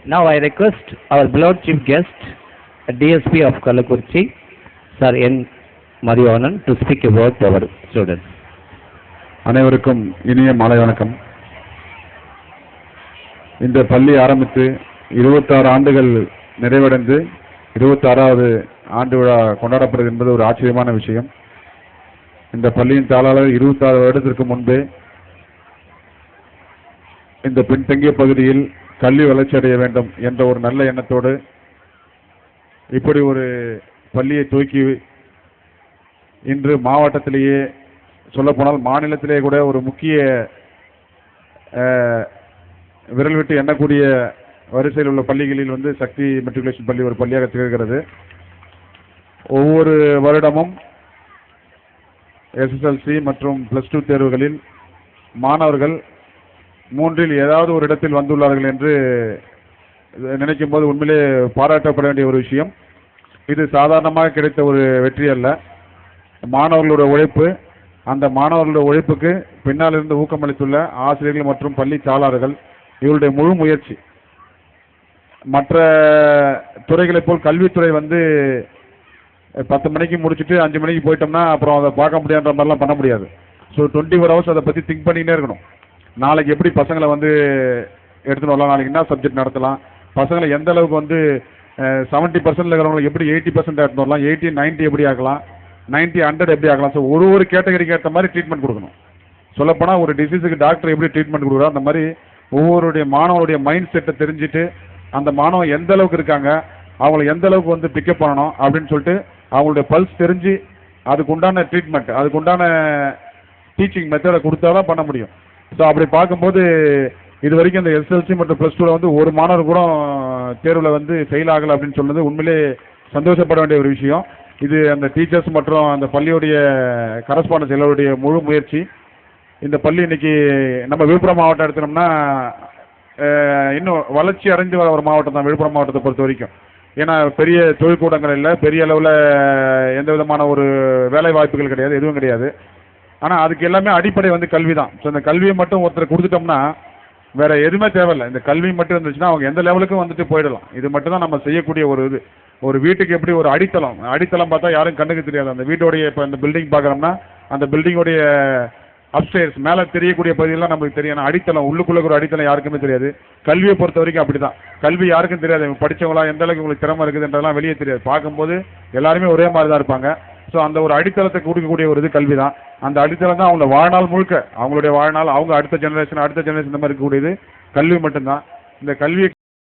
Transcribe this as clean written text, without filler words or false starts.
Now I request our beloved chief guest, DSP of Kalakurchi, Sir N. Madhivanan, to speak about our students. அனைவருக்கும் இனிய மாலை வணக்கம். இந்த பள்ளி ஆரம்பித்து 26 ஆண்டுகள் நிறைவடைந்து 26வது ஆண்டு விழா கொண்டாடப்படுகிறது என்பது ஒரு ஆச்சரியமான விஷயம். இந்த பள்ளியின் தாளாளர் 26 வருடத்திற்கு முன்பே இந்த பின்தங்கிய பகுதியில் கல்வி வளர்ச்சி அடைய வேண்டும் என்ற ஒரு நல்ல எண்ணத்தோடு இப்படி ஒரு பள்ளியை துவக்கி இன்று மாவட்டத்திலேயே சொல்லப்போனால் மாநிலத்திலே கூட ஒரு முக்கிய விரல் விட்டு எண்ணக்கூடிய வரிசையில் உள்ள பள்ளிகளில் சக்தி மெட்ரிகுலேஷன் பள்ளி ஒரு பள்ளியாக திகழ்கிறது. ஒவ்வொரு வருடமும் SSLC மற்றும் +2 தேர்வுகளில் மாணவர்கள் 3இல் ஏதாவது ஒரு இடத்தில் வந்துள்ளார்கள் என்று நினைக்கும் போது உண்மையிலே பாராட்டப்பட வேண்டிய ஒரு விஷயம். இது சாதாரணமாக கிடைத்த ஒரு வெற்றி அல்ல. மாணவர்களோட உழைப்பு, அந்த மாணவர்களுடைய உழைப்புக்கு பின்னால் இருந்து ஊக்கமளித்துள்ள ஆசிரியர்கள் மற்றும் பள்ளி தாளாளர்கள், இவருடைய முழு முயற்சி. மற்ற துறைகளைப் போல் கல்வித்துறை 10 மணிக்கு முடிச்சுட்டு 5 மணிக்கு போயிட்டோம்னா அப்புறம் அதை பார்க்க முடியாத மாதிரிலாம் பண்ண முடியாது. ஸோ 24 ஹவர்ஸ் அதை பற்றி திங்க் பண்ணிக்கிட்டே இருக்கணும். நாளைக்கு எப்படி பசங்களை எடுத்துன்னு வரலாம், நாளைக்கு என்ன சப்ஜெக்ட் நடத்தலாம், பசங்களை எந்த அளவுக்கு 70% இருக்கிறவங்களுக்கு எப்படி 80% எடுத்துன்னு வரலாம், 80, 90 எப்படி ஆக்கலாம், 90, 100 எப்படி ஆகலாம். ஸோ ஒரு கேட்டகரிக்கு ஏற்ற மாதிரி ட்ரீட்மெண்ட் கொடுக்கணும். சொல்லப்போனால் ஒரு டிசீஸுக்கு டாக்டர் எப்படி ட்ரீட்மெண்ட் கொடுக்குறோம், அந்த மாதிரி ஒவ்வொருடைய மாணவருடைய மைண்ட் செட்டை தெரிஞ்சுட்டு அந்த மாணவன் எந்த அளவுக்கு இருக்காங்க, அவங்களை எந்த அளவுக்கு பிக்கப் பண்ணணும் அப்படின்னு சொல்லிட்டு அவங்களுடைய பல்ஸ் தெரிஞ்சு அதுக்கு உண்டான ட்ரீட்மெண்ட், அதுக்கு உண்டான டீச்சிங் மெத்தடை கொடுத்தா தான் பண்ண முடியும். ஸோ அப்படி பார்க்கும்போது இது வரைக்கும் இந்த SSLC மற்றும் +2 ஒரு மாணவர் கூட தேர்வில் ஃபெயில் ஆகலை அப்படின்னு சொன்னது உண்மையிலே சந்தோஷப்பட வேண்டிய ஒரு விஷயம். இது அந்த டீச்சர்ஸ் மற்றும் அந்த பள்ளியுடைய கரஸ்பாண்டன்ஸ் எல்லோருடைய முழு முயற்சி. இந்த பள்ளி இன்னைக்கு நம்ம விழுப்புரம் மாவட்டம் எடுத்தோம்னா இன்னும் வளர்ச்சி அடைந்து வர ஒரு மாவட்டம் தான் விழுப்புரம் மாவட்டத்தை பொறுத்த வரைக்கும். ஏன்னா பெரிய தொழிற்கூடங்கள் இல்லை, பெரிய அளவில் எந்த விதமான ஒரு வேலை வாய்ப்புகள் கிடையாது, எதுவும் கிடையாது. ஆனால் அதுக்கு எல்லாமே அடிப்படை கல்வி தான். ஸோ இந்த கல்வியை மட்டும் ஒருத்தர் கொடுத்துட்டோம்னா வேற எதுவுமே தேவையில்லை. இந்த கல்வி மட்டும் இருந்துச்சுன்னா அவங்க எந்த லெவலுக்கும் போயிடலாம். இது மட்டும் தான் நம்ம செய்யக்கூடிய ஒரு இது. ஒரு வீட்டுக்கு எப்படி ஒரு அடித்தளம் பார்த்தா யாரும் கண்ணுக்கு தெரியாது. அந்த வீட்டோடைய இப்போ இந்த பில்டிங் பார்க்குறோம்னா அந்த பில்டிங்கோடைய அப்ஸ்டேர்ஸ் மேலே தெரியக்கூடிய பகுதியெல்லாம் நமக்கு தெரியும். அடித்தளம் உள்ளுக்குள்ள ஒரு அடித்தளம் யாருக்குமே தெரியாது. கல்வியை பொறுத்த வரைக்கும் அப்படி தான். கல்வி யாருக்கும் தெரியாது. படித்தவங்களா எந்த அளவுக்கு உங்களுக்கு திறமை இருக்குதுன்றதெல்லாம் வெளியே தெரியாது. பார்க்கும்போது எல்லாருமே ஒரே மாதிரி தான் இருப்பாங்க. ஸோ அந்த ஒரு அடித்தளத்தை கொடுக்கக்கூடிய ஒரு இது கல்வி தான். அந்த அடித்தளம் தான் அவங்க வாழ்நாள் முழுக்க, அவங்களுடைய வாழ்நாள், அவங்க அடுத்த ஜெனரேஷன் இந்த மாதிரி இருக்கக்கூடியது கல்வி மட்டும்தான். இந்த கல்வியை